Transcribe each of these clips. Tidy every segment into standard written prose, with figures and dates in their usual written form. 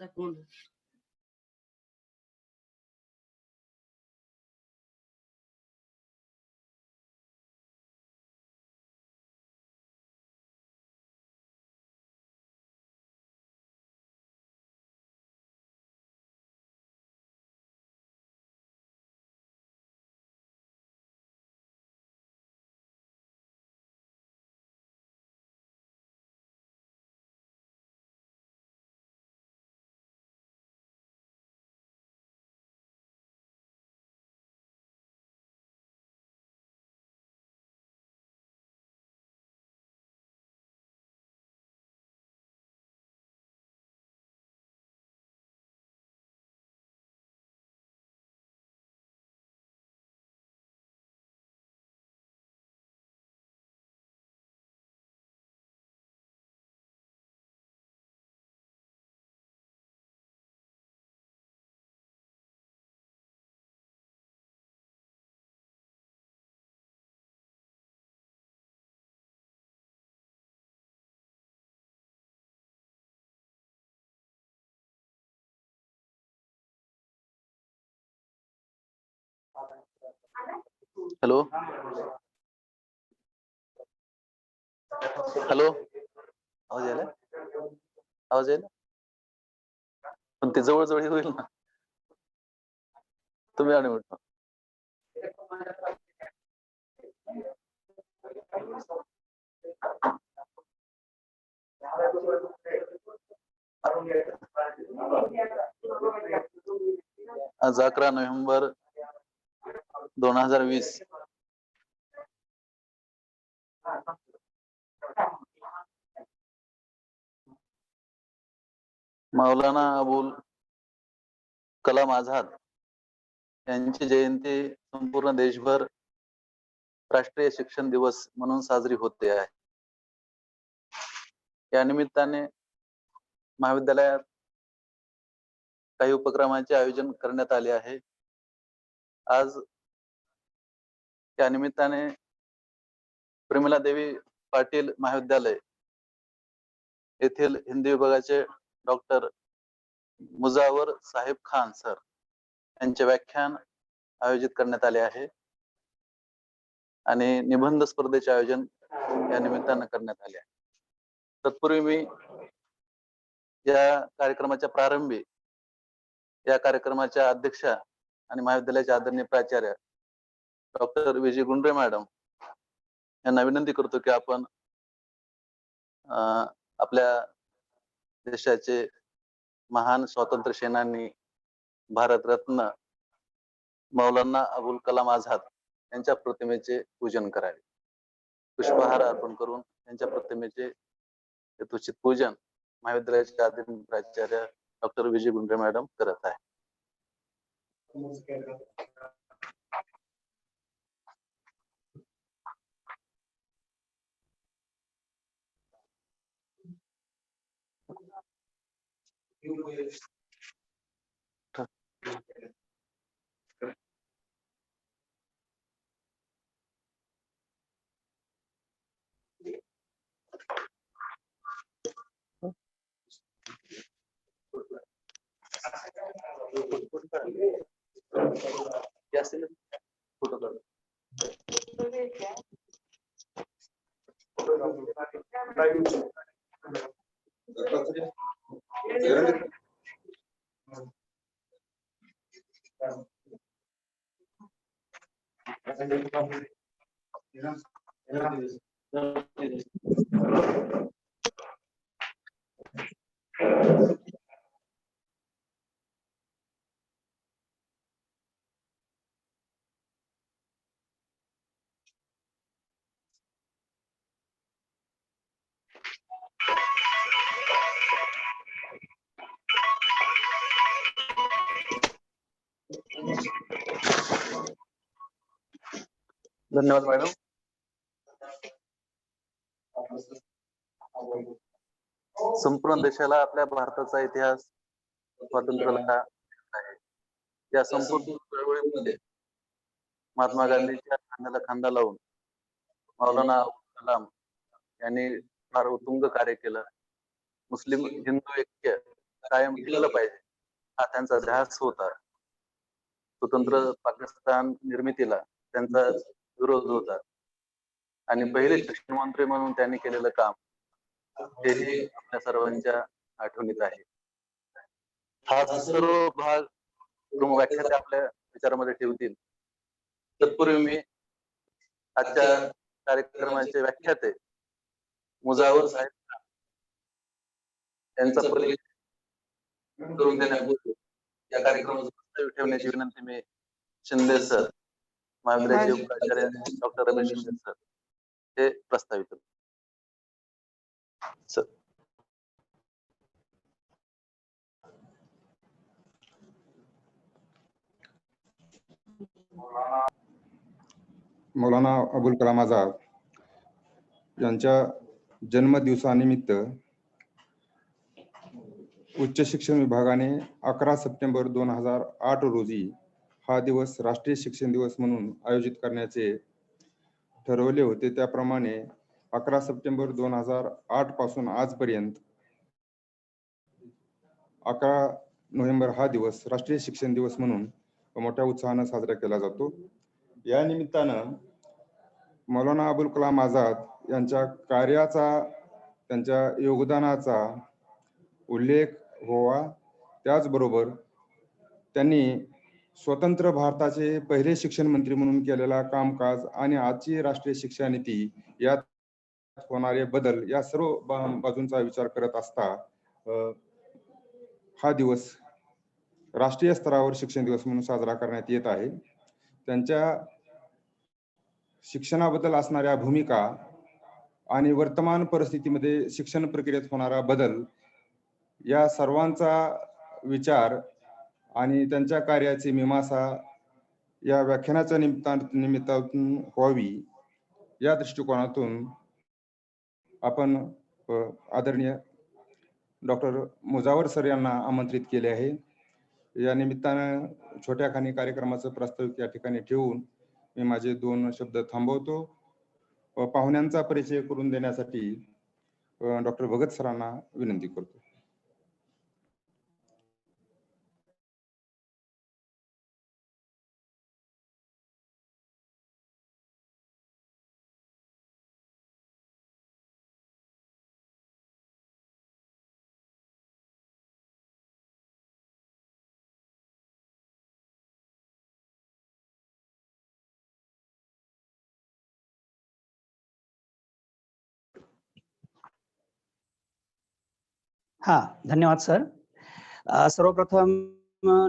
आता कोण hello hello आवाज यायला आवाज यायला पण ते जवळ होईल ना तुम्ही आणि म्हटलं आज 11 नोव्हेंबर 2020 मौलाना अबुल कलाम आझाद यांची जयंती संपूर्ण देशभर राष्ट्रीय शिक्षण दिवस म्हणून साजरी होते आहे. या निमित्ताने महाविद्यालयात काही उपक्रमांचे आयोजन करण्यात आले आहे. आज त्या निमित्ताने प्रेमला देवी पाटील महाविद्यालय येथील हिंदी विभागाचे डॉक्टर मुजावर साहेब खान सर यांचे व्याख्यान आयोजित करण्यात आले आहे आणि निबंध स्पर्धेचे आयोजन या निमित्ताने करण्यात आले आहे. तत्पूर्वी मी या कार्यक्रमाच्या प्रारंभी या कार्यक्रमाच्या अध्यक्षा आणि महाविद्यालयाचे आदरणीय प्राचार्य डॉक्टर विजय गुंडरे मॅडम यांना विनंती करतो की आपण आपल्या देशाचे महान स्वातंत्र्य सेनानी भारतरत्न मौलाना अबुल कलाम आझाद यांच्या प्रतिमेचे पूजन करावे. पुष्पहार अर्पण करून यांच्या प्रतिमेचे यथोचित पूजन महाविद्यालयाचे आदरणीय प्राचार्य डॉक्टर विजय गुंडरे मॅडम करत आहे. धन्यवाद मॅडम. संपूर्ण देशाला आपल्या भारताचा इतिहास स्वातंत्र्य लढा आहे. या संपूर्ण चळवळीमध्ये महात्मा गांधींच्या खांद्याला खांदा लावून मौलाना अबुल कलाम यांनी फार उत्तुंग कार्य केलं. मुस्लिम हिंदू ऐक्य कायम ठेवलं पाहिजे हा त्यांचा ध्यास होता. स्वतंत्र पाकिस्तान निर्मितीला त्यांचा विरोध होता आणि पहिले शिक्षण मंत्री म्हणून त्यांनी केलेलं काम हेही आपल्या सर्वांच्या आठवणीत आहे. हा सर्व भाग प्रमुख व्याख्याते आपल्या विचारामध्ये ठेवतील. तत्पूर्वी मी आजच्या कार्यक्रमाचे व्याख्याते मुजावर साहेब यांचा परिचय करून देण्यापूर्वी या कार्यक्रमाचं प्रस्ताव ठेवण्याची विनंती मी शिंदे सर, महाविद्यालयाचे उपाचार्य डॉक्टर रमेश शिंदे सर हे प्रस्तावित करतो. सर. मौलाना अबुल कलाम आझाद यांच्या जन्मदिवसानिमित्त उच्च शिक्षण विभागाने 11 सप्टेंबर 2008 रोजी हा दिवस राष्ट्रीय शिक्षण दिवस म्हणून आयोजित करण्याचे ठरवले होते. त्याप्रमाणे 11 सप्टेंबर 2008 पासून आजपर्यंत 11 नोव्हेंबर हा दिवस राष्ट्रीय शिक्षण दिवस म्हणून मोठ्या उत्साहाने साजरा केला जातो. या निमित्तानं मौलाना अबुल कलाम आझाद यांच्या कार्याचा, त्यांच्या योगदानाचा उल्लेख व्हावा. त्याचबरोबर त्यांनी स्वतंत्र भारताचे पहिले शिक्षण मंत्री म्हणून केलेला कामकाज आणि आजची राष्ट्रीय शिक्षा नीती यात होणारे बदल या सर्व बाजूंचा विचार करत असता हा दिवस राष्ट्रीय स्तरावर शिक्षण दिवस म्हणून साजरा करण्यात येत आहे. त्यांच्या शिक्षणाबद्दल असणाऱ्या भूमिका आणि वर्तमान परिस्थितीमध्ये शिक्षण प्रक्रियेत होणारा बदल या सर्वांचा विचार आणि त्यांच्या कार्याची मीमांसा या व्याख्यानाच्या निमित्तातून व्हावी या दृष्टिकोनातून आपण आदरणीय डॉक्टर मुजावर सर यांना आमंत्रित केले आहे. या निमित्तानं छोट्या खानी कार्यक्रमाचं प्रास्ताविक या ठिकाणी ठेवून मी माझे 2 शब्द थांबवतो. पाहुण्यांचा परिचय करून देण्यासाठी डॉक्टर भगत सरांना विनंती करतो. धन्यवाद सर. सर्वप्रथम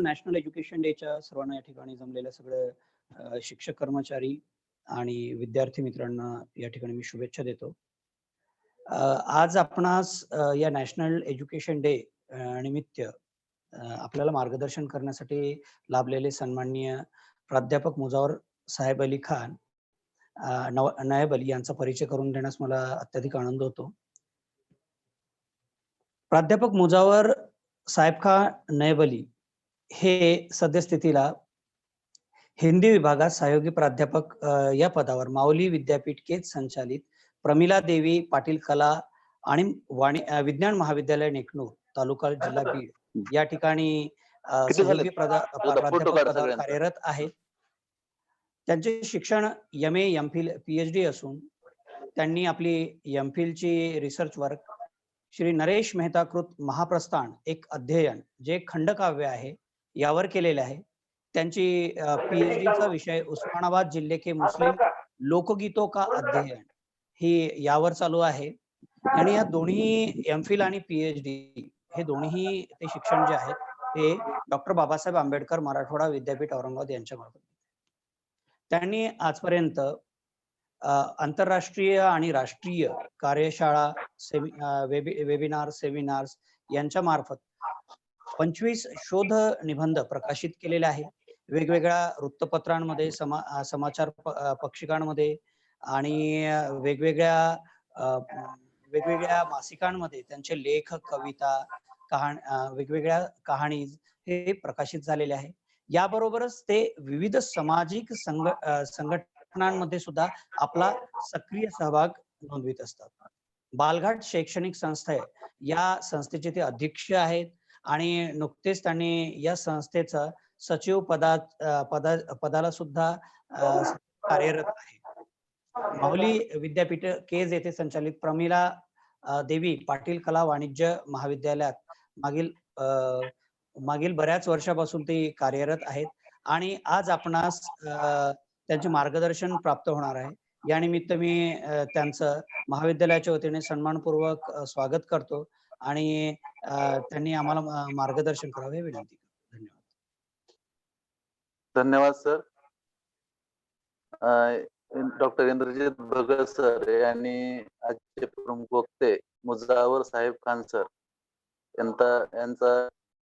नॅशनल एज्युकेशन डेच्या सर्वांना या ठिकाणी जमलेल्या सगळे शिक्षक, कर्मचारी आणि विद्यार्थी मित्रांना या ठिकाणी मी शुभेच्छा देतो. आज आपणास या नॅशनल एज्युकेशन डे निमित्त आपल्याला मार्गदर्शन करण्यासाठी लाभलेले सन्माननीय प्राध्यापक मुजावर साहेब अली खान नायब अली यांचा परिचय करून देण्यास मला अत्यधिक आनंद होतो. प्राध्यापक मुजावर साहेब खान नायब अली हे सद्यस्थितीला हिंदी विभागात सहयोगी प्राध्यापक या पदावर माऊली विद्यापीठ केज संचालित प्रमिला देवी पाटील कला आणि विज्ञान महाविद्यालय नेकनूर तालुका जिल्हा बीड या ठिकाणी सहयोगी प्राध्यापक पदावर कार्यरत आहेत. त्यांचे शिक्षण MA, MPhil, PhD असून त्यांनी आपली MPhil ची रिसर्च वर्क श्री नरेश मेहता कृत महाप्रस्थान एक अध्ययन जे खंडकाव्य आहे यावर केलेले आहे. त्यांची PhD चा विषय उस्मानाबाद जिल्हे के मुस्लिम लोकगीतों का अध्ययन ही यावर चालू आहे. आणि या दोन्ही MPhil आणि PhD हे दोन्ही ते शिक्षण जे आहेत ते डॉक्टर बाबासाहेब आंबेडकर मराठवाडा विद्यापीठ औरंगाबाद यांच्या मार्फत. त्यांनी आजपर्यंत आंतरराष्ट्रीय आणि राष्ट्रीय कार्यशाळा, वेबिनार, सेमिनार्स यांच्या मार्फत 25 शोध निबंध प्रकाशित केलेले आहे. वेगवेगळ्या वृत्तपत्रांमध्ये, समाचार पक्षिकांमध्ये आणि वेगवेगळ्या मासिकांमध्ये त्यांचे लेख, कविता, वेगवेगळ्या कहाणी हे प्रकाशित झालेले आहे. याबरोबरच ते विविध सामाजिक संघटनांमध्ये सुद्धा आपला सक्रिय सहभाग नोंदवित असतात. बालघाट शैक्षणिक संस्था या संस्थेचे ते अध्यक्ष आहेत आणि नुकतेच त्यांनी या संस्थेचं सचिव पदाला सुद्धा कार्यरत आहे. माहुली विद्यापीठ केज येथे संचालित प्रमिला देवी पाटील कला वाणिज्य महाविद्यालयात मागील बऱ्याच वर्षापासून ते कार्यरत आहेत आणि आज आपणास त्यांचे मार्गदर्शन प्राप्त होणार आहे. या निमित्त मी त्यांचं महाविद्यालयाच्या वतीने सन्मानपूर्वक स्वागत करतो आणि त्यांनी आम्हाला मार्गदर्शन करावे विनंती करतो. धन्यवाद. धन्यवाद सर. डॉक्टर इंद्रजित भगत सर यांनी आजचे प्रमुख वक्ते मुजावर साहेब खान सर यांचा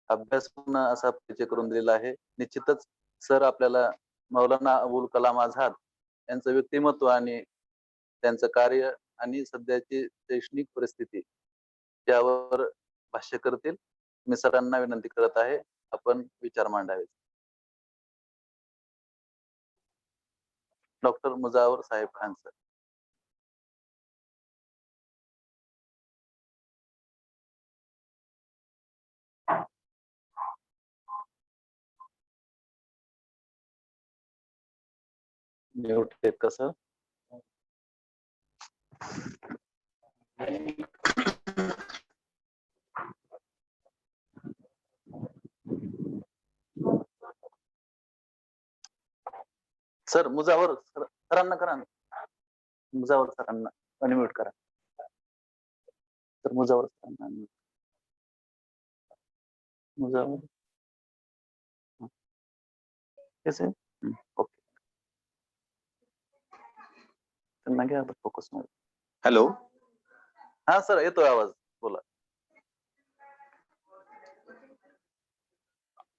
अभ्यासपूर्ण असा परिचय करून दिलेला आहे. निश्चितच सर आपल्याला मौलाना अबुल कलाम आझाद यांचं व्यक्तिमत्व आणि त्यांचं कार्य आणि सध्याची शैक्षणिक परिस्थिती यावर भाष्य करतील. मी सरांना विनंती करत आहे, आपण विचार मांडावे. डॉक्टर मुजावर साहेब खान सर. म्यूट आहेत का सर? सर मुजावर सरांना करा ना. मुजावर सरांना अनम्यूट करा. तर मुजावर सरांना unmute. मुजावर कैसे? ओके. त्यांना घ्या फोकस मध्ये. हेलो. हा सर येतोय आवाज, बोला.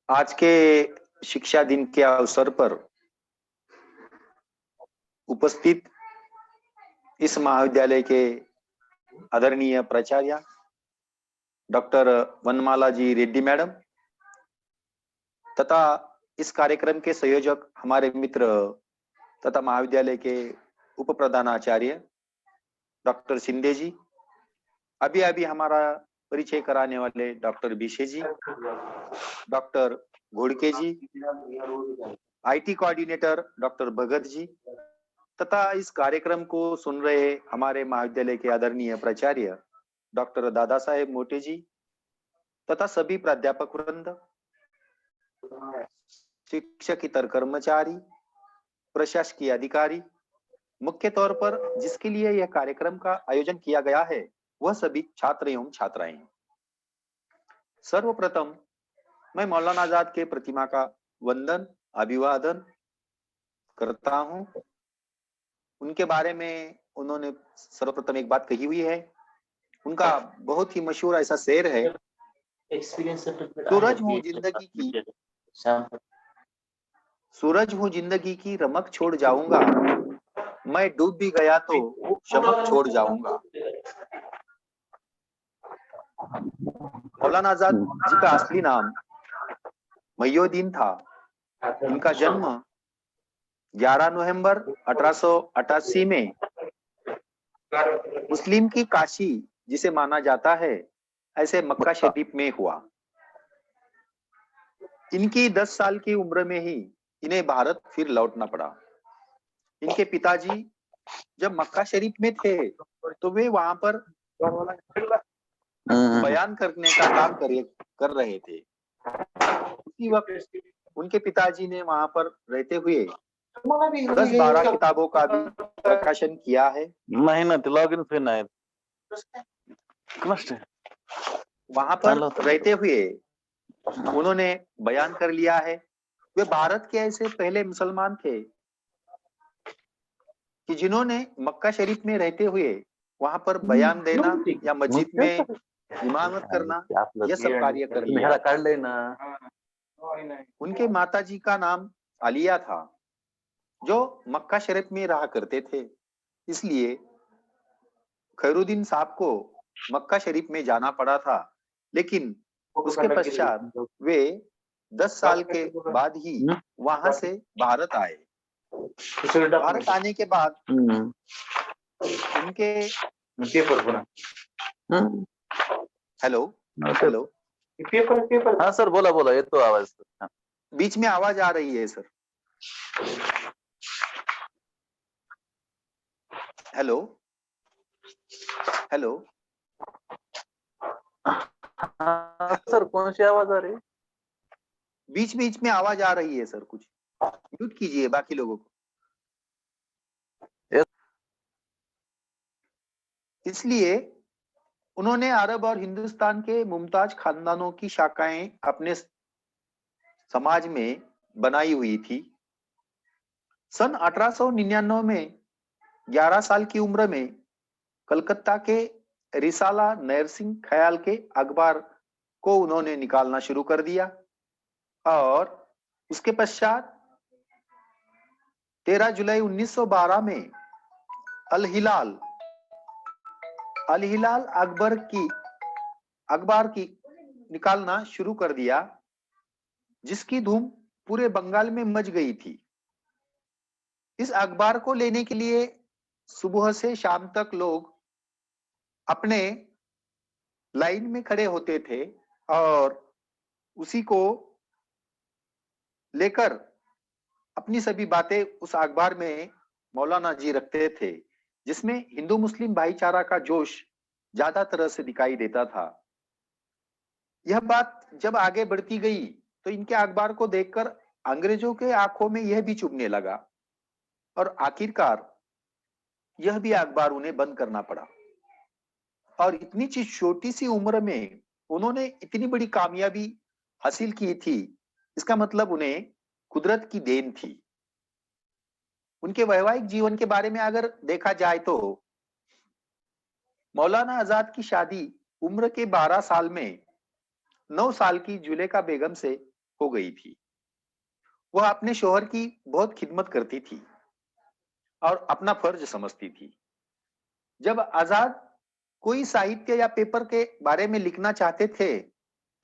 आज के शिक्षा दिन के अवसर पर उपस्थित इस महाविद्यालय के आदरणीय प्राचार्य डॉक्टर वनमाला जी रेड्डी मैडम तथा इस कार्यक्रम के संयोजक हमारे मित्र तथा महाविद्यालय के उप प्रधानाचार्य डॉक्टर शिंदे जी, अभी अभी हमारा परिचय कराने वाले doctor Bhise ji, doctor Ghodke ji, IT coordinator doctor Bhagat ji तथा इस कार्यक्रम को सुन रहे हमारे महाविद्यालय के आदरणीय प्राचार्य डॉक्टर दादा साहेब मोटे जी तथा सभी प्राध्यापक वृंद, शिक्षकेतर कर्मचारी, प्रशासकीय अधिकारी, मुख्य तौर पर जिसके लिए यह कार्यक्रम का आयोजन किया गया है वह सभी छात्र एवं छात्राएं। सर्वप्रथम मैं मौलाना आजाद के प्रतिमा का वंदन अभिवादन करता हूं। उनके बारे में उन्होंने सर्वप्रथम एक बात कही हुई है, उनका बहुत ही मशहूर ऐसा शेर है, सूरज हूँ जिंदगी की, सूरज हूँ जिंदगी की रमक छोड़ जाऊंगा, मैं डूब भी गया तो शमक छोड़ जाऊंगा। मौलाना आजाद जी का असली नाम महिउद्दीन था। इनका जन्म 11 नवंबर 1888 में मुस्लिम की काशी जिसे माना जाता है ऐसे मक्का शरीफ में हुआ। इनकी 10 साल की उम्र में ही इन्हें भारत फिर लौटना पड़ा। इनके पिताजी जब मक्का शरीफ में थे तो वे वहां पर बयान करने का काम कर रहे थे। उसी वक्त उनके पिताजी ने वहां पर रहते हुए 10-12 किताबों का भी प्रकाशन किया है। मेहनत लॉगिन पे नाही वहां पर रहते हुए उन्होंने बयान कर लिया है। वे भारत के ऐसे पहले मुसलमान थे कि जिन्होंने मक्का शरीफ में रहते हुए वहां पर बयान देना या मस्जिद में इमामत करना यह सब कार्य कर लिया। उनके माताजी का नाम आलिया था जो मक्का शरीफ में रहा करते थे, इसलिए खैरुद्दीन साहब को मक्का शरीफ में जाना पड़ा था। लेकिन उसके पश्चात वे 10 साल के बाद ही वहां से भारत आए। भारत आने के बाद उनके हेलो हाँ सर, बोला बोला, येतो आवाज. हाँ. बीच में आवाज आ रही है सर. Hello hello. हाँ सर, कौन सी आवाज आ रही है? बीच बीच में आवाज आ रही है सर. कुछ म्यूट कीजिए बाकी लोगों को. इसलिए उन्होंने अरब और हिंदुस्तान के मुमताज खानदानों की शाखाएं अपने समाज में बनाई हुई थी. सन 1899 में 11 साल की उम्र में कलकत्ता के रिसाला नरसिंह ख्याल के अखबार को उन्होंने निकालना शुरू कर दिया और उसके पश्चात 13 जुलाई 1912 में अल हिलाल अखबार की निकालना शुरू कर दिया, जिसकी धूम पूरे बंगाल में मच गई थी. इस अखबार को लेने के लिए सुबह से शाम तक लोग अपने लाइन में खड़े होते थे और उसी को लेकर अपनी सभी बातें उस अखबार में मौलाना जी रखते थे, जिसमें हिंदू मुस्लिम भाईचारा का जोश ज्यादा तरह से दिखाई देता था. यह बात जब आगे बढ़ती गई तो इनके अखबार को देखकर अंग्रेजों के आंखों में यह भी चुभने लगा और आखिरकार यह भी अखबार उन्हें बंद करना पड़ा. और इतनी छोटी सी उम्र में उन्होंने इतनी बड़ी कामयाबी हासिल की थी, इसका मतलब उन्हें कुदरत की देन थी. उनके वैवाहिक जीवन के बारे में अगर देखा जाए तो मौलाना आजाद की शादी उम्र के 12 साल में 9 साल की जुलेखा बेगम से हो गई थी. वह अपने शोहर की बहुत खिदमत करती थी और अपना फर्ज समझती थी. जब आजाद कोई साहित्य या पेपर के बारे में लिखना चाहते थे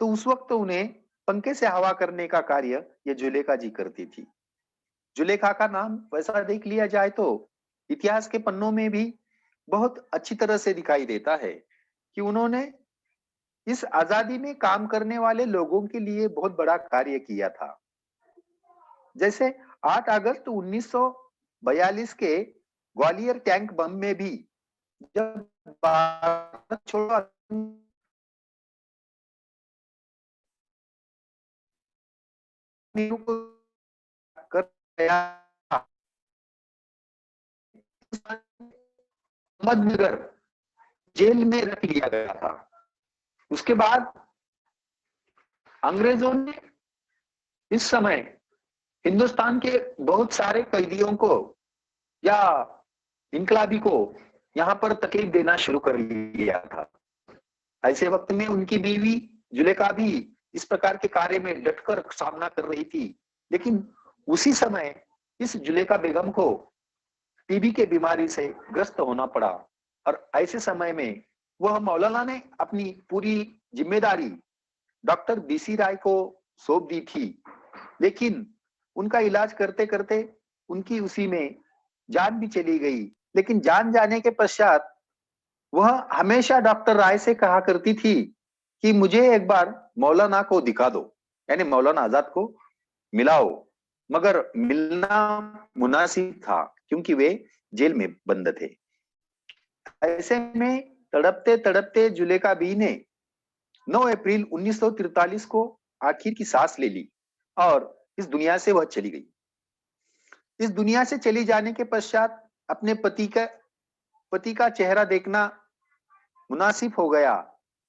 तो उस वक्त उन्हें पंखे से हवा करने का कार्य ये जुलेखा जी करती थी. जुलेखा का नाम वैसा देख लिया जाए तो इतिहास के पन्नों में भी बहुत अच्छी तरह से दिखाई देता है कि उन्होंने इस आजादी में काम करने वाले लोगों के लिए बहुत बड़ा कार्य किया था. जैसे 8 अगस्त 1942 के ग्वालियर टैंक बम में भी जब भारत छोड़ो को कर गया, अहमदनगर जेल में रख लिया गया था. उसके बाद अंग्रेजों ने इस समय हिंदुस्तान के बहुत सारे कैदियों को या इनकलाबी को यहाँ पर तकलीफ देना शुरू कर लिया था. ऐसे वक्त में उनकी बीवी जुलेखा भी इस प्रकार के कार्य में डटकर सामना कर रही थी, लेकिन उसी समय इस जुलेखा बेगम को टीबी के बीमारी से ग्रस्त होना पड़ा और ऐसे समय में वह मौलाना ने अपनी पूरी जिम्मेदारी डॉक्टर बीसी राय को सौंप दी थी. लेकिन उनका इलाज करते करते उनकी उसी में जान भी चली गई. लेकिन जान जाने के पश्चात वह हमेशा डॉक्टर राय से कहा करती थी कि मुझे एक बार मौलाना को दिखा दो, यानी मौलाना आजाद को मिलाओ. मगर मिलना मुनासिब था क्योंकि वे जेल में बंद थे. ऐसे में तड़पते तड़पते जुलेखा बी ने 9 अप्रैल 1943 को आखिर की सांस ले ली और इस दुनिया से वह चली गई. इस दुनिया से चली जाने के पश्चात अपने पति का चेहरा देखना मुनासिब हो गया.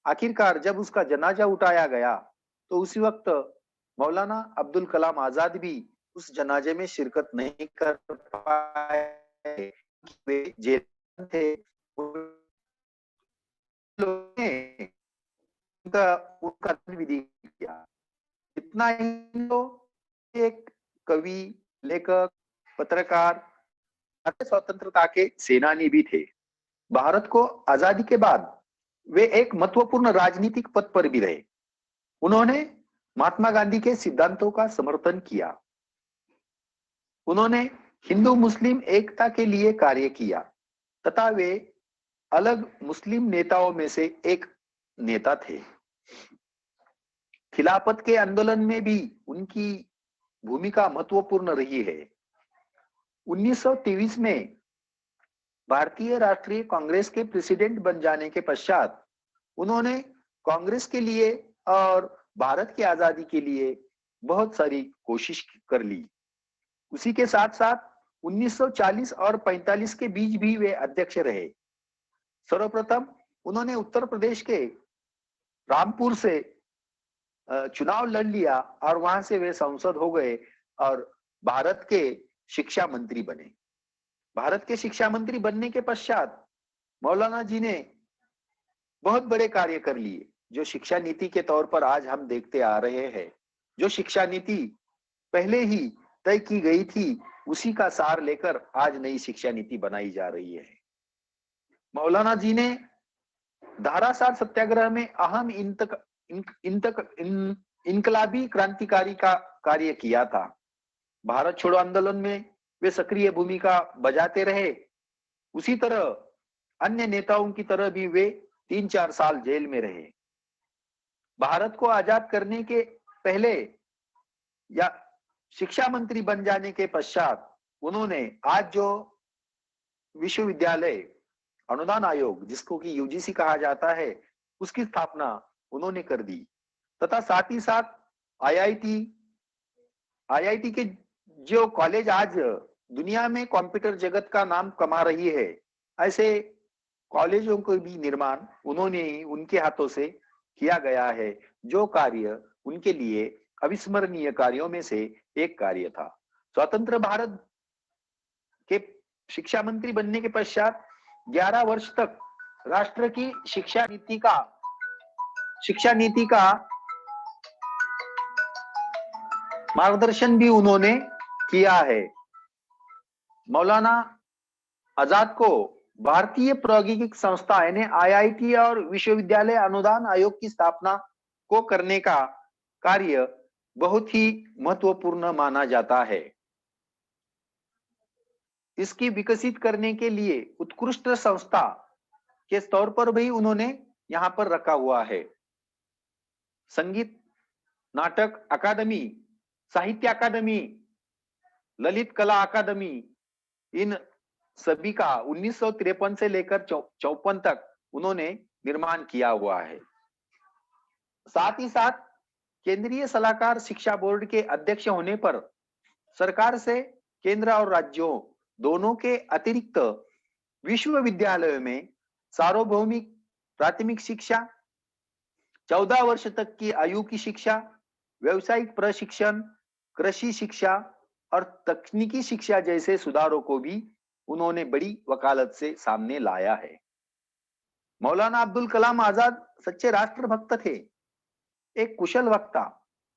आखिरकार जब उसका जनाजा उठाया गया तो उसी वक्त मौलाना अब्दुल कलाम आजाद भी उस जनाजे में शिरकत नहीं कर पाए, वे जेल में थे. उनका विधि किया. इतना ही तो एक कवि, लेखक, पत्रकार, स्वतंत्रता के सेनानी भी थे. भारत को आजादी के बाद वे एक महत्वपूर्ण राजनीतिक पद पर भी रहे. उन्होंने महात्मा गांधी के सिद्धांतों का समर्थन किया. उन्होंने हिंदू मुस्लिम एकता के लिए कार्य किया तथा वे अलग मुस्लिम नेताओं में से एक नेता थे. खिलाफत के आंदोलन में भी उनकी भूमिका महत्वपूर्ण रही है। 1923 में भारतीय राष्ट्रीय कांग्रेस के प्रेसिडेंट बन जाने के पश्चात उन्होंने कांग्रेस के लिए और भारत की आजादी के लिए बहुत सारी कोशिश कर ली। उसी के साथ साथ 1940 और 45 के बीच भी वे अध्यक्ष रहे। सर्वप्रथम उन्होंने उत्तर प्रदेश के रामपुर से चुनाव लड़ लिया और वहां से वे सांसद हो गए और भारत के शिक्षा मंत्री बने। भारत के शिक्षा मंत्री बनने के पश्चात मौलाना जी ने बहुत बड़े कार्य कर लिए, जो शिक्षा नीति के तौर पर आज हम देखते आ रहे हैं। जो शिक्षा नीति पहले ही तय की गई थी, उसी का सार लेकर आज नई शिक्षा नीति बनाई जा रही है। मौलाना जी ने धारासार सत्याग्रह में अहम इनकलाबी क्रांतिकारी का कार्य किया था। भारत छोड़ो आंदोलन में वे सक्रिय भूमिका बजाते रहे। उसी तरह अन्य नेताओं की तरह भी वे 3-4 साल जेल में रहे। भारत को आजाद करने के पहले या शिक्षा मंत्री बन जाने के पश्चात उन्होंने आज जो विश्वविद्यालय अनुदान आयोग, जिसको कि यूजीसी कहा जाता है, उसकी स्थापना उन्होंने कर दी तथा साथ ही साथ आईआईटी के जो कॉलेज आज दुनिया में कंप्यूटर जगत का नाम कमा रही है, ऐसे कॉलेजों को भी निर्माण उन्होंने ही उनके हाथों से किया गया है, जो कार्य उनके लिए अविस्मरणीय कार्यों में से एक कार्य था। स्वतंत्र भारत के शिक्षा मंत्री बनने के पश्चात 11 वर्ष तक राष्ट्र की शिक्षा नीति का मार्गदर्शन भी उन्होंने किया है। मौलाना आजाद को भारतीय प्रौद्योगिक संस्था यानी आईआईटी और विश्वविद्यालय अनुदान आयोग की स्थापना को करने का कार्य बहुत ही महत्वपूर्ण माना जाता है। इसकी विकसित करने के लिए उत्कृष्ट संस्था के तौर पर भी उन्होंने यहां पर रखा हुआ है। संगीत नाटक अकादमी, साहित्य अकादमी, ललित कला अकादमी, इन सभी का 1953 से लेकर 54 तक उन्होंने निर्माण किया हुआ है। साथ ही साथ केंद्रीय सलाहकार शिक्षा बोर्ड के अध्यक्ष होने पर सरकार से केंद्र और राज्यों दोनों के अतिरिक्त विश्वविद्यालयों में सार्वभौमिक प्राथमिक शिक्षा, 14 वर्ष तक की आयु की शिक्षा, व्यावसायिक प्रशिक्षण, कृषि शिक्षा और तकनीकी शिक्षा जैसे सुधारों को भी उन्होंने बड़ी वकालत से सामने लाया है। मौलाना अब्दुल कलाम आजाद सच्चे राष्ट्रभक्त थे, एक कुशल वक्ता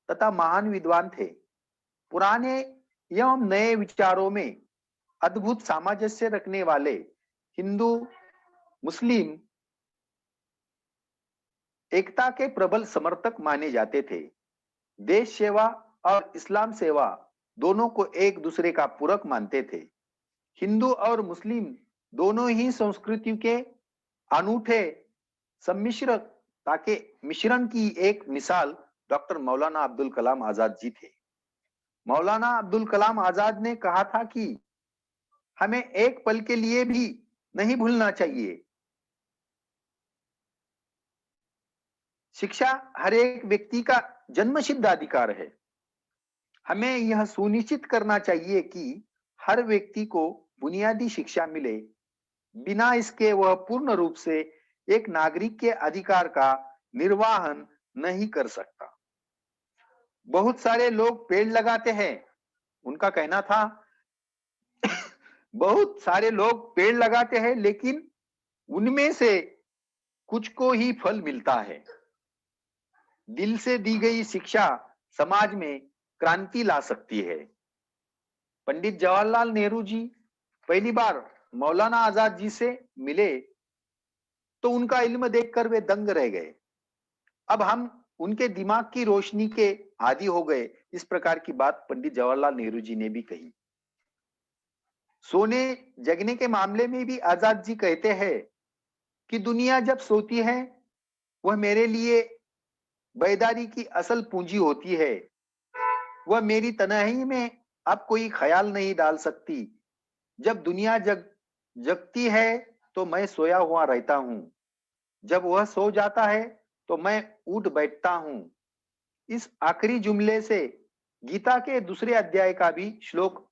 तथा महान विद्वान थे। पुराने एवं नए विचारों में अद्भुत सामंजस्य रखने वाले हिंदू मुस्लिम एकता के प्रबल समर्थक माने जाते थे। देश सेवा और इस्लाम सेवा दोनों को एक दूसरे का पूरक मानते थे। हिंदू और मुस्लिम दोनों ही संस्कृति के अनूठे सम्मिश्रता के मिश्रण की एक मिसाल डॉक्टर मौलाना अब्दुल कलाम आजाद जी थे। मौलाना अब्दुल कलाम आजाद ने कहा था कि हमें एक पल के लिए भी नहीं भूलना चाहिए, शिक्षा हर एक व्यक्ति का जन्मसिद्ध अधिकार है। हमें यह सुनिश्चित करना चाहिए कि हर व्यक्ति को बुनियादी शिक्षा मिले, बिना इसके वह पूर्ण रूप से एक नागरिक के अधिकार का निर्वहन नहीं कर सकता। बहुत सारे लोग पेड़ लगाते हैं, उनका कहना था बहुत सारे लोग पेड़ लगाते हैं लेकिन उनमें से कुछ को ही फल मिलता है। दिल से दी गई शिक्षा समाज में क्रांति ला सकती है। पंडित जवाहरलाल नेहरू जी पहली बार मौलाना आजाद जी से मिले तो उनका इल्म देखकर वे दंग रह गए। अब हम उनके दिमाग की रोशनी के आदी हो गए, इस प्रकार की बात पंडित जवाहरलाल नेहरू जी ने भी कही। सोने जगने के मामले में भी आजाद जी कहते हैं कि दुनिया जब सोती है वह मेरे लिए बेदारी की असल पूंजी होती है। वह मेरी तन्हाई में अब कोई ख्याल नहीं डाल सकती। जब दुनिया जगती है तो मैं सोया हुआ रहता हूँ। जब वह सो जाता है तो मैं उठ बैठता हूँ। इस आखिरी जुमले से गीता के दूसरे अध्याय का भी श्लोक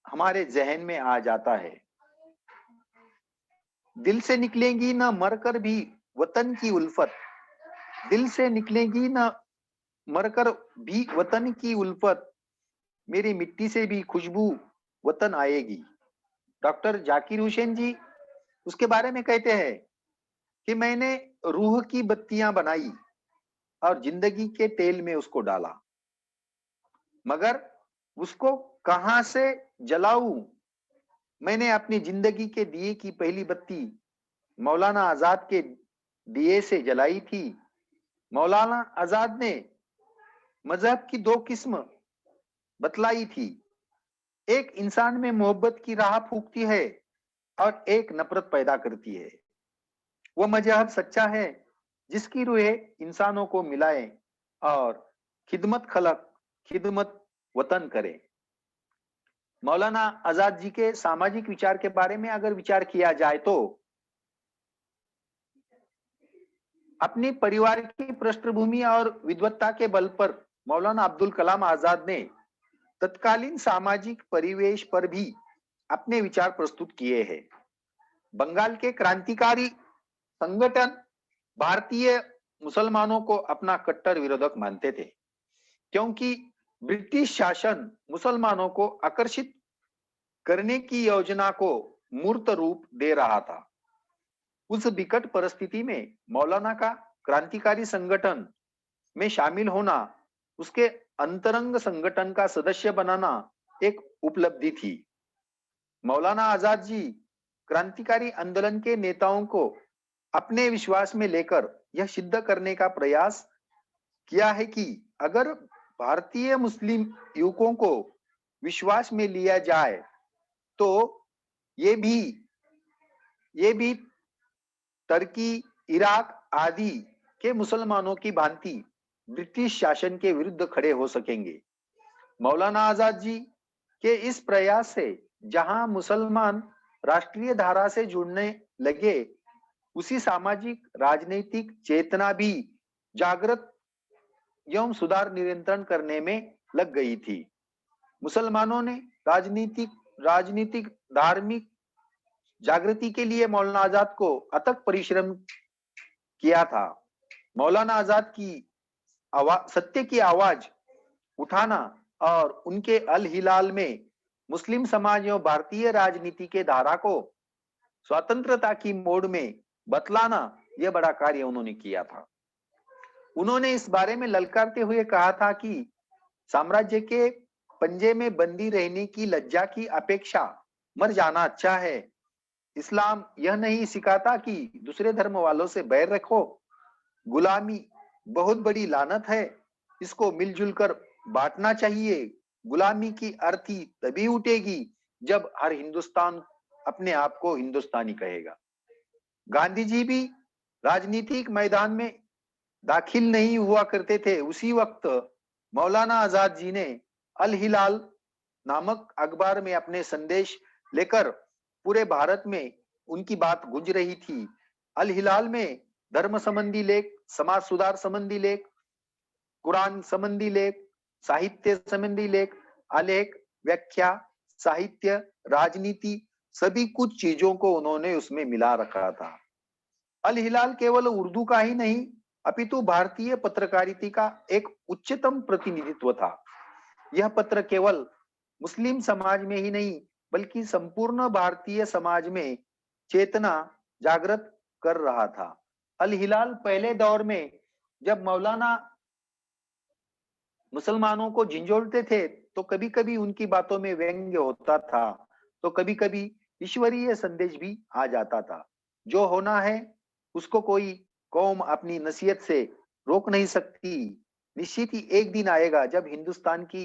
हमारे जहन में आ जाता है। दिल से निकलेगी न मरकर भी वतन की उल्फत, दिल से निकलेगी न मरकर भी वतन की उल्फत, मेरी मिट्टी से भी खुशबू वतन आएगी। डॉक्टर जाकिर हुसैन जी उसके बारे में कहते हैं कि मैंने रूह की बत्तियां बनाई और जिंदगी के तेल में उसको डाला, मगर उसको कहां से जलाऊं? मैंने अपनी जिंदगी के दिए की पहली बत्ती मौलाना आजाद के दिए से जलाई थी। मौलाना आजाद ने मजहब की दो किस्म बतलाई थी, एक इंसान में मोहब्बत की राह फूकती है और एक नफरत पैदा करती है। वह मजहब सच्चा है जिसकी रूहें इंसानों को मिलाए और खिदमत खलक खिदमत वतन करे। मौलाना आजाद जी के सामाजिक विचार के बारे में अगर विचार किया जाए तो अपनी परिवार की पृष्ठभूमि और विद्वत्ता के बल पर मौलाना अब्दुल कलाम आजाद ने तत्कालीन सामाजिक परिवेश पर भी अपने विचार प्रस्तुत किए हैं। बंगाल के क्रांतिकारी संगठन भारतीय मुसलमानों को अपना कट्टर विरोधक मानते थे, क्योंकि ब्रिटिश शासन मुसलमानों को आकर्षित करने की योजना को मूर्त रूप दे रहा था। उस विकट परिस्थिति में मौलाना का क्रांतिकारी संगठन में शामिल होना, उसके अंतरंग संगठन का सदस्य बनाना एक उपलब्धि थी। मौलाना आजाद जी क्रांतिकारी आंदोलन के नेताओं को अपने विश्वास में लेकर यह सिद्ध करने का प्रयास किया है कि अगर भारतीय मुस्लिम युवकों को विश्वास में लिया जाए तो ये भी तुर्की, इराक आदि के मुसलमानों की भांति ब्रिटिश शासन के विरुद्ध खड़े हो सकेंगे। मौलाना आजाद जी के इस प्रयास से जहां मुसलमान राष्ट्रीय धारा से जुड़ने लगे, उसी सामाजिक राजनीतिक चेतना भी जागृत एवं सुधार नियंत्रण करने में लग गई थी। मुसलमानों ने राजनीतिक धार्मिक जागृति के लिए मौलाना आजाद को अथक परिश्रम किया था। मौलाना आजाद की सत्य की आवाज उठाना और उनके अल हिलाल में मुस्लिम समाज एवं भारतीय राजनीति के धारा को स्वतंत्रता की मोड़ में बतलाना, यह बड़ा कार्य उन्होंने किया था। उन्होंने इस बारे में ललकारते हुए कहा था कि साम्राज्य के पंजे में बंदी रहने की लज्जा की अपेक्षा मर जाना अच्छा है। इस्लाम यह नहीं सिखाता कि दूसरे धर्म वालों से बैर रखो। गुलामी बहुत बड़ी लानत है, इसको मिलजुल कर बांटना चाहिए। गुलामी की अर्थी तभी उठेगी जब हर हिंदुस्तान अपने आप को हिंदुस्तानी कहेगा। गांधी जी भी राजनीतिक मैदान में दाखिल नहीं हुआ करते थे। उसी वक्त मौलाना आजाद जी ने अल हिलाल नामक अखबार में अपने संदेश लेकर पूरे भारत में उनकी बात गूंज रही थी। अल हिलाल में धर्म संबंधी लेख, समाज सुधार संबंधी लेख, कुरान संबंधी लेख, साहित्य संबंधी लेख, आलेख, व्याख्या, साहित्य, राजनीति, सभी कुछ चीजों को उन्होंने उसमें मिला रखा था। अल हिलाल केवल उर्दू का ही नहीं अपितु भारतीय पत्रकारिता का एक उच्चतम प्रतिनिधित्व था। यह पत्र केवल मुस्लिम समाज में ही नहीं बल्कि संपूर्ण भारतीय समाज में चेतना जागृत कर रहा था। अल हिलाल पहले दौर में जब मौलाना मुसलमानों को झिंझोड़ते थे तो कभी कभी उनकी बातों में व्यंग्य होता था, तो कभी कभी ईश्वरीय संदेश भी आ जाता था। जो होना है उसको कोई कौम अपनी नसीहत से रोक नहीं सकती। निश्चित ही एक दिन आएगा जब हिंदुस्तान की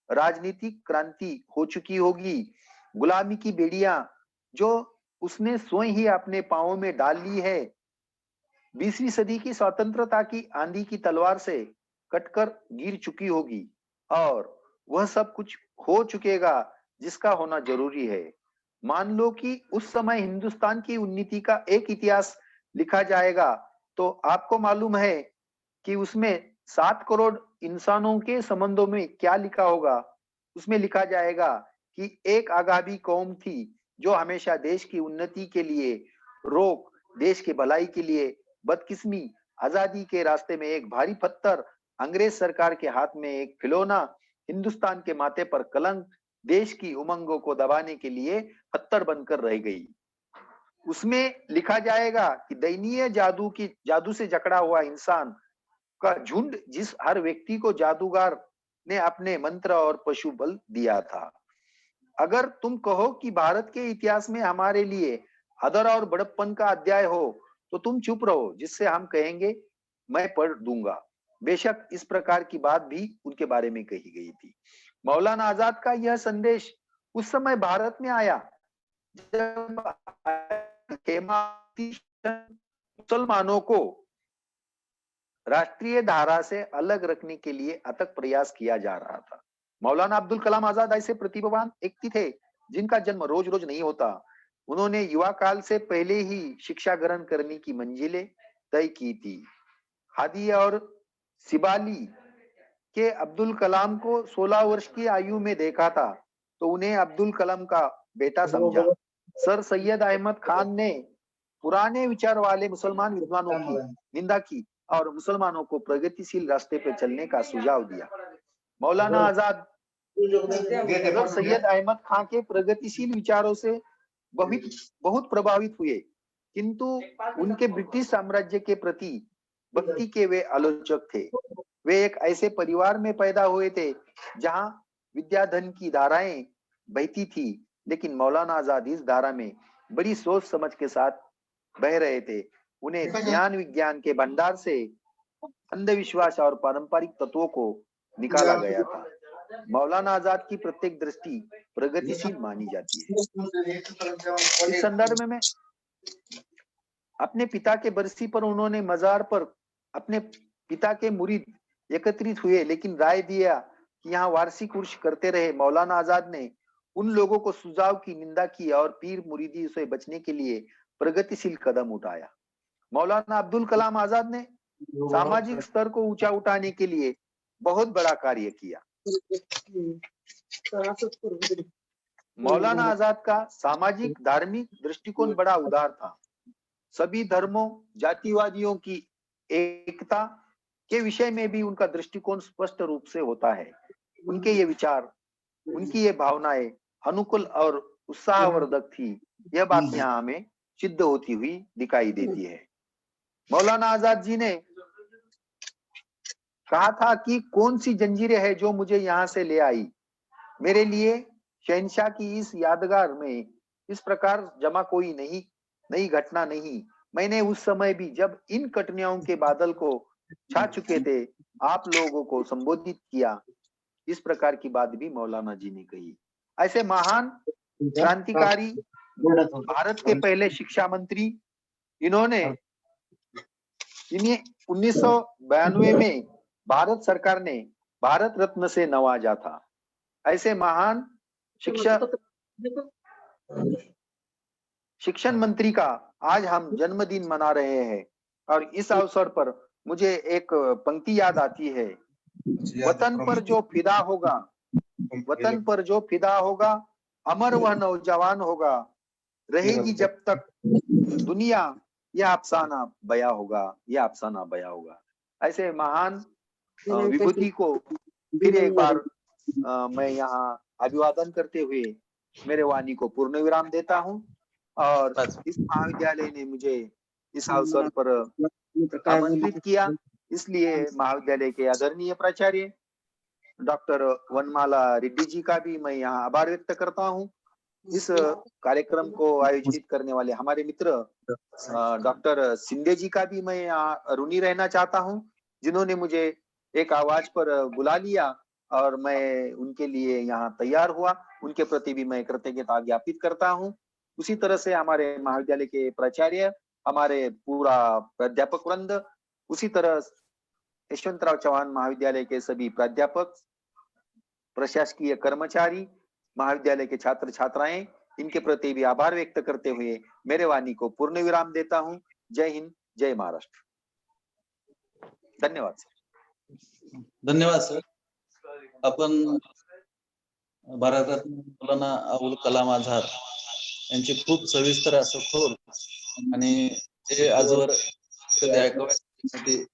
राजनीतिक क्रांति हो चुकी होगी। गुलामी की बेड़ियां जो उसने स्वयं ही अपने पांवों में डाल ली है, 20वीं सदी की स्वतंत्रता की आंधी की तलवार से कटकर गिर चुकी होगी और वह सब कुछ हो चुकेगा जिसका होना जरूरी है। मान लो कि उस समय हिंदुस्तान की उन्नति का एक इतिहास लिखा जाएगा, तो आपको मालूम है कि उसमें 7 करोड़ इंसानों के संबंधों में क्या लिखा होगा। उसमें लिखा जाएगा कि एक आगामी कौम थी जो हमेशा देश की उन्नति के लिए रोक, देश की भलाई के लिए बदकिस्मी, आजादी के रास्ते में एक भारी पत्थर, अंग्रेज सरकार के हाथ में एक खिलौना, हिंदुस्तान के माथे पर कलंक, देश की उमंगों को दबाने के लिए पत्थर बनकर रह गई। उसमें लिखा जाएगा कि दयनीय जादू से जकड़ा हुआ इंसान का झुंड, जिस हर व्यक्ति को जादूगर ने अपने मंत्र और पशु बल दिया था। अगर तुम कहो कि भारत के इतिहास में हमारे लिए अदर और बड़प्पन का अध्याय हो, तो तुम चुप रहो, जिससे हम कहेंगे मैं पढ़ दूंगा। बेशक इस प्रकार की बात भी उनके बारे में कही गई थी। मौलाना आजाद का यह संदेश उस समय भारत में आया जब मुसलमानों को राष्ट्रीय धारा से अलग रखने के लिए अथक प्रयास किया जा रहा था। मौलाना अब्दुल कलाम आजाद ऐसे प्रतिभावान व्यक्ति थे जिनका जन्म रोज रोज नहीं होता। उन्होंने युवा काल से पहले ही शिक्षा ग्रहण करने की मंजिलें तय की थी। हादी और सिबाली के अब्दुल कलाम को 16 वर्ष की आयु में देखा था, तो उन्हें अब्दुल कलाम का बेटा समझा। सर सैयद अहमद खान ने पुराने विचार वाले मुसलमान विद्वानों की निंदा की और मुसलमानों को प्रगतिशील रास्ते पर चलने का सुझाव दिया। मौलाना आजाद सर सैयद अहमद खान के प्रगतिशील विचारों से बहुत प्रभावित हुए, किंतु उनके ब्रिटिश साम्राज्य के प्रति भक्ति के वे आलोचक थे। वे एक ऐसे परिवार में पैदा हुए थे जहां विद्याधन की धाराएं बहती थी, लेकिन मौलाना आजाद इस धारा में बड़ी सोच समझ के साथ बह रहे थे। उन्हें ज्ञान विज्ञान के भंडार से अंधविश्वास और पारंपरिक तत्वों को निकाला गया था। मौलाना आजाद की प्रत्येक दृष्टि प्रगतिशील मानी जाती है। इस संदर्भ में अपने पिता के बरसी पर उन्होंने मजार पर अपने पिता के मुरीद एकत्रित हुए, लेकिन राय दिया कि यहाँ वार्षिक उर्स करते रहे। मौलाना आजाद ने उन लोगों को सुझाव की निंदा की और पीर मुरीदी से बचने के लिए प्रगतिशील कदम उठाया। मौलाना अब्दुल कलाम आजाद ने सामाजिक स्तर को ऊंचा उठाने के लिए बहुत बड़ा कार्य किया। मौलाना आजाद का सामाजिक धार्मिक दृष्टिकोण बड़ा उदार था। सभी धर्मों, जातिवादियों की एकता के विषय में भी उनका दृष्टिकोण स्पष्ट रूप से होता है। उनके ये विचार, उनकी ये भावनाएं अनुकूल और उत्साहवर्धक थी। यह बात यहाँ हमें सिद्ध होती हुई दिखाई देती है। मौलाना आजाद जी ने कहा था कि कौन सी जंजीरें है जो मुझे यहाँ से ले आई। मेरे लिए शहंशाह की इस यादगार में इस प्रकार जमा कोई नई घटना नहीं। मैंने उस समय भी, जब इन कठिनाइयों के बादल को छा चुके थे, आप लोगों को संबोधित किया। इस प्रकार की बात भी मौलाना जी ने कही। ऐसे महान क्रांतिकारी, भारत के पहले शिक्षा मंत्री, इन्हें 1992 में भारत सरकार ने भारत रत्न से नवाजा था। ऐसे महान शिक्षण मंत्री का आज हम जन्मदिन मना रहे हैं, और इस अवसर पर मुझे एक पंक्ति याद आती है। वतन पर जो फिदा होगा, वतन पर जो फिदा होगा, अमर वह नौजवान होगा, रहेगी जब तक दुनिया, यह अफसाना बया होगा, यह अफसाना बया होगा। ऐसे महान विभूति को फिर एक बार मैं यहाँ अभिवादन करते हुए मेरे वाणी को पूर्ण विराम देता हूँ। और इस महाविद्यालय ने मुझे इस अवसर पर आमंत्रित किया, इसलिए महाविद्यालय के आदरणीय प्राचार्य डॉक्टर वनमाला रेड्डी जी का भी मैं यहाँ आभार व्यक्त करता हूँ। इस कार्यक्रम को आयोजित करने वाले हमारे मित्र डॉक्टर सिंधे जी का भी मैं यहाँ ऋणी रहना चाहता हूँ, जिन्होंने मुझे एक आवाज पर बुला लिया और मैं उनके लिए यहाँ तैयार हुआ। उनके प्रति भी मैं कृतज्ञता ज्ञापित करता हूँ। उसी तरह से हमारे महाविद्यालय के प्राचार्य हमारे पूरा प्राध्यापक वृंद, उसी तरह यशवंतराव चौहान महाविद्यालय के सभी प्राध्यापक, प्रशासकीय कर्मचारी, महाविद्यालय के छात्र छात्राएं, इनके प्रति भी आभार व्यक्त करते हुए मेरे वाणी को पूर्ण विराम देता हूं। जय हिंद, जय महाराष्ट्र। धन्यवाद सर। धन्यवाद सर। आपण भारतरत्न मौलाना अबुल कलाम आझाद यांची खूप सविस्तर असं खोल आणि ते आजवर कधी ऐकवण्यासाठी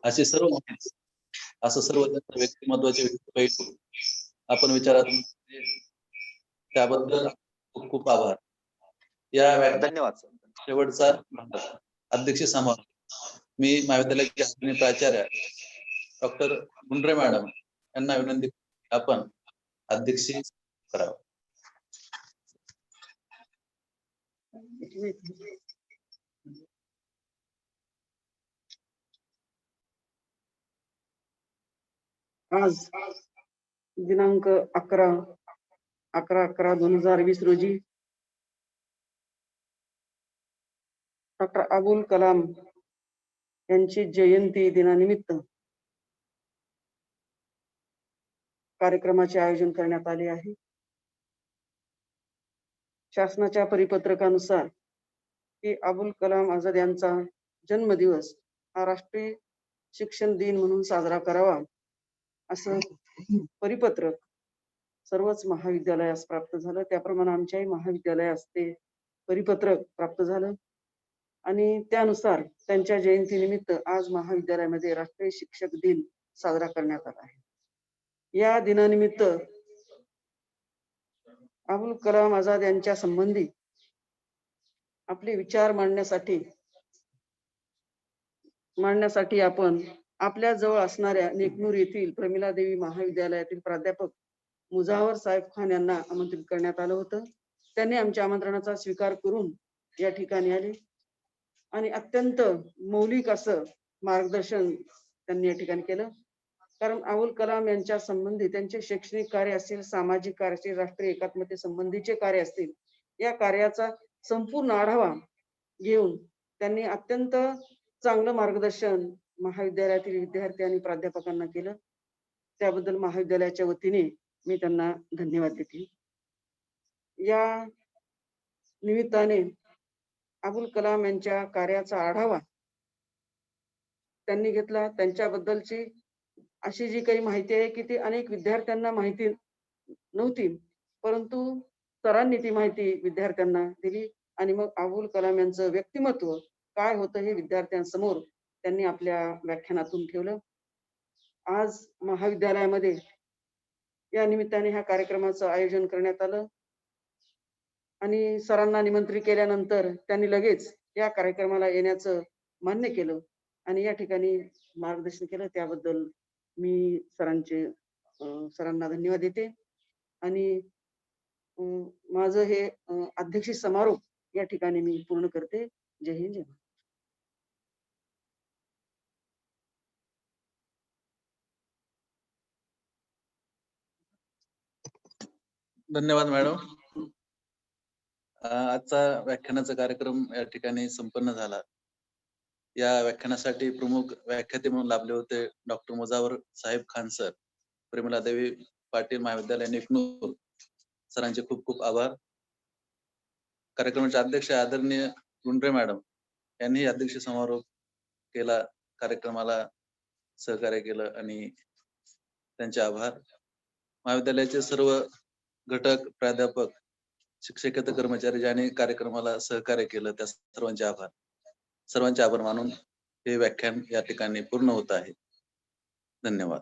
असे सर्व माहिती, असं सर्व व्यक्तिमत्वाचे पैलू आपण विचारात घेतले, त्याबद्दल खूप खूप आभार। या धन्यवाद सर। शेवटचा अध्यक्ष समारोप मी महाविद्यालयाचे प्राचार्य डॉक्टर गुंडरे मॅडम यांना विनंती आपण अध्यक्ष करावं। आज दिनांक 11/11/2020 रोजी डॉक्टर अबुल कलाम यांची जयंती दिनानिमित्त कार्यक्रमाचे आयोजन करण्यात आले आहे। शासनाच्या परिपत्रकानुसार की अबुल कलाम आझाद यांचा जन्मदिवस हा राष्ट्रीय शिक्षण दिन म्हणून साजरा करावा असं परिपत्रक सर्वच महाविद्यालयास प्राप्त झालं। त्याप्रमाणे आमच्याही महाविद्यालयास ते परिपत्रक प्राप्त झालं आणि त्यानुसार त्यांच्या जयंतीनिमित्त आज महाविद्यालयामध्ये राष्ट्रीय शिक्षक दिन साजरा करण्यात आला आहे। या दिनानिमित्त अबुल कलाम आझाद यांच्या संबंधी आपले विचार मांडण्यासाठी आपण आपल्या जवळ असणाऱ्या नेकनूर येथील प्रमिला देवी महाविद्यालयातील प्राध्यापक मुजावर साहेब खान यांना आमंत्रित करण्यात आलं होतं। त्यांनी आमच्या आमंत्रणाचा स्वीकार करून या ठिकाणी आले आणि अत्यंत मौलिक असं मार्गदर्शन त्यांनी या ठिकाणी केलं। कारण अबुल कलाम यांच्या संबंधी त्यांचे शैक्षणिक कार्य असतील, सामाजिक कार्य असतील, राष्ट्रीय एकात्मते संबंधीचे कार्य असतील, या कार्याचा संपूर्ण आढावा घेऊन त्यांनी अत्यंत चांगलं मार्गदर्शन महाविद्यालयातील विद्यार्थी आणि प्राध्यापकांना केलं। त्याबद्दल महाविद्यालयाच्या वतीने मी त्यांना धन्यवाद देते। या निमित्ताने अबुल कलाम यांच्या कार्याचा आढावा त्यांनी घेतला। त्यांच्याबद्दलची अशी जी काही माहिती आहे की ती अनेक विद्यार्थ्यांना माहिती नव्हती, परंतु सरांनी ती माहिती विद्यार्थ्यांना दिली आणि मग अबुल कलाम यांचं व्यक्तिमत्व काय होतं हे विद्यार्थ्यांसमोर त्यांनी आपल्या व्याख्यानातून ठेवलं। आज महाविद्यालयामध्ये या निमित्ताने ह्या कार्यक्रमाचं आयोजन करण्यात आलं आणि सरांना निमंत्रित केल्यानंतर त्यांनी लगेच या कार्यक्रमाला येण्याचं मान्य केलं आणि या ठिकाणी मार्गदर्शन केलं। त्याबद्दल मी सरांना धन्यवाद देते आणि माझं हे अध्यक्षीय समारोप या ठिकाणी मी पूर्ण करते। जय हिंद, जय महाराष्ट्र। धन्यवाद मॅडम। आजचा व्याख्यानाचा कार्यक्रम या ठिकाणी संपन्न झाला। या व्याख्यानासाठी प्रमुख व्याख्याते म्हणून लाभले होते डॉक्टर मुजावर साहेब खान सर, प्रेमला देवी पाटील महाविद्यालय नेकनूर सरांचे खूप खूप आभार। कार्यक्रमाचे अध्यक्ष आदरणीय गुंडरे मॅडम यांनी अध्यक्ष समारोप केला, कार्यक्रमाला सहकार्य केलं आणि त्यांचे आभार। महाविद्यालयाचे सर्व घटक, प्राध्यापक, शिक्षकेतर कर्मचारी ज्यांनी कार्यक्रमाला सहकार्य केलं त्या सर्वांचे आभार। सर्वांचे आभार मानून हे व्याख्यान या ठिकाणी पूर्ण होत आहे। धन्यवाद।